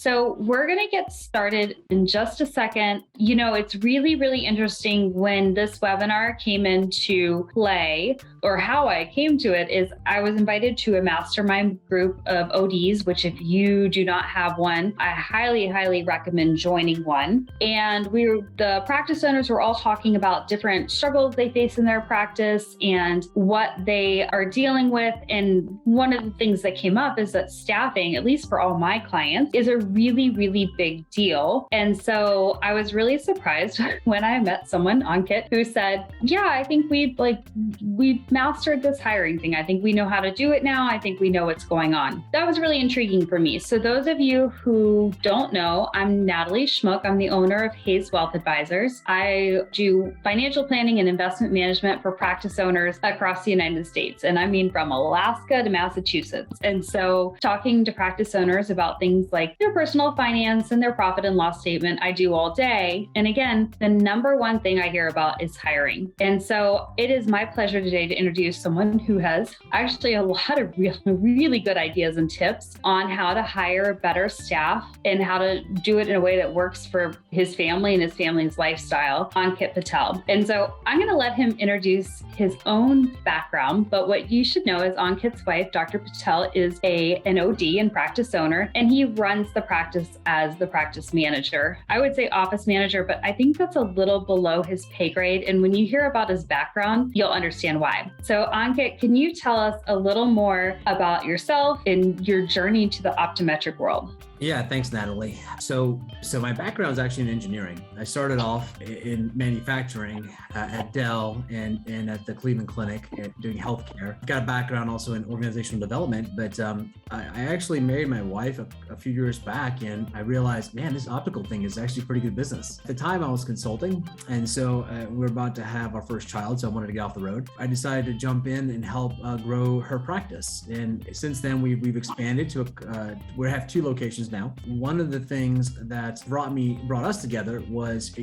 So we're going to get started in just a second. It's really, really interesting when this webinar came into play, or how I came to it is I was invited to a mastermind group of ODs, which if you do not have one, I highly, highly recommend joining one. And the practice owners were all talking about different struggles they face in their practice and what they are dealing with. And one of the things that came up is that staffing, at least for all my clients, is a really, really big deal. And so I was really surprised when I met someone, Ankit, who said, yeah, I think we've mastered this hiring thing. I think we know how to do it now. I think we know what's going on. That was really intriguing for me. So those of you who don't know, I'm Natalie Schmuck. I'm the owner of Hayes Wealth Advisors. I do financial planning and investment management for practice owners across the United States. And I mean, from Alaska to Massachusetts. And so talking to practice owners about things like their personal finance and their profit and loss statement, I do all day. And again, the number one thing I hear about is hiring. And so it is my pleasure today to introduce someone who has actually a lot of really good ideas and tips on how to hire better staff and how to do it in a way that works for his family and his family's lifestyle, Ankit Patel. And so I'm going to let him introduce his own background. But what you should know is Ankit's wife, Dr. Patel, is an OD and practice owner, and he runs the practice as the practice manager. I would say office manager, but I think that's a little below his pay grade. And when you hear about his background, you'll understand why. So Ankit, can you tell us a little more about yourself and your journey to the optometric world? Yeah, thanks, Natalie. So my background is actually in engineering. I started off in manufacturing at Dell and at the Cleveland Clinic doing healthcare. Got a background also in organizational development, but I actually married my wife a few years back, and I realized, man, this optical thing is actually pretty good business. At the time, I was consulting, and so we were about to have our first child, so I wanted to get off the road. I decided to jump in and help grow her practice, and since then we've expanded to we have 2 locations now. One of the things that brought us together was,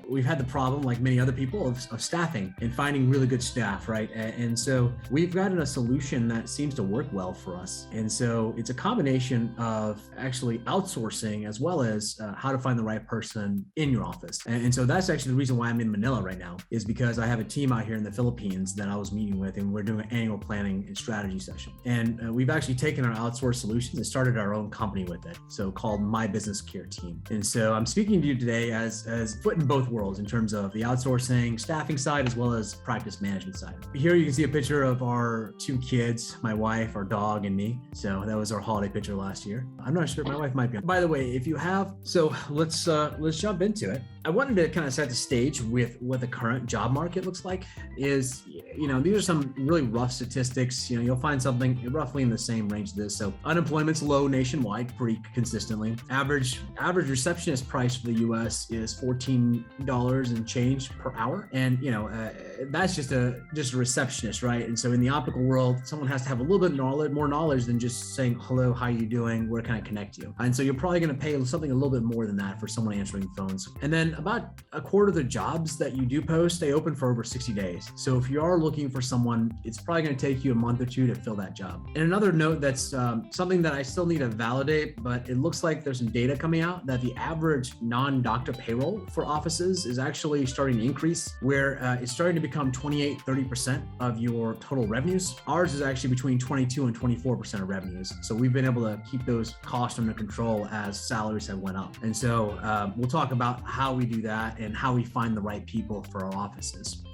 we've had the problem, like many other people, of staffing and finding really good staff, right? And so we've gotten a solution that seems to work well for us. And so it's a combination of actually outsourcing as well as how to find the right person in your office. And so that's actually the reason why I'm in Manila right now, is because I have a team out here in the Philippines that I was meeting with, and we're doing an annual planning and strategy session. And we've actually taken our outsourced solutions and started our own company with it, so called My Business Care Team. And so I'm speaking to you today as foot in both worlds in terms of the outsourcing, staffing side, as well as practice management side. Here you can see a picture of our 2 kids, my wife, our dog, and me. So that was our holiday picture last year. I'm not sure, my wife might be on. By the way, if you have, so let's jump into it. I wanted to kind of set the stage with what the current job market looks like. These are some really rough statistics. You'll find something roughly in the same range as this. So unemployment's low nationwide, pretty consistently. Average receptionist price for the U.S. is $14 and change per hour, and that's just a receptionist, right? And so in the optical world, someone has to have a little bit more knowledge than just saying hello, how you doing, where can I connect you? And so you're probably going to pay something a little bit more than that for someone answering phones. And then about a quarter of the jobs that you do post stay open for over 60 days. So if you are looking for someone, it's probably going to take you a month or 2 to fill that job. And another note that's something that I still need to validate, but it looks like there's some data coming out that the average non-doctor payroll for offices is actually starting to increase, where it's starting to become 28-30% of your total revenues. Ours is actually between 22 and 24% of revenues. So we've been able to keep those costs under control as salaries have went up. And so we'll talk about how we do that and how we find the right people for our offices.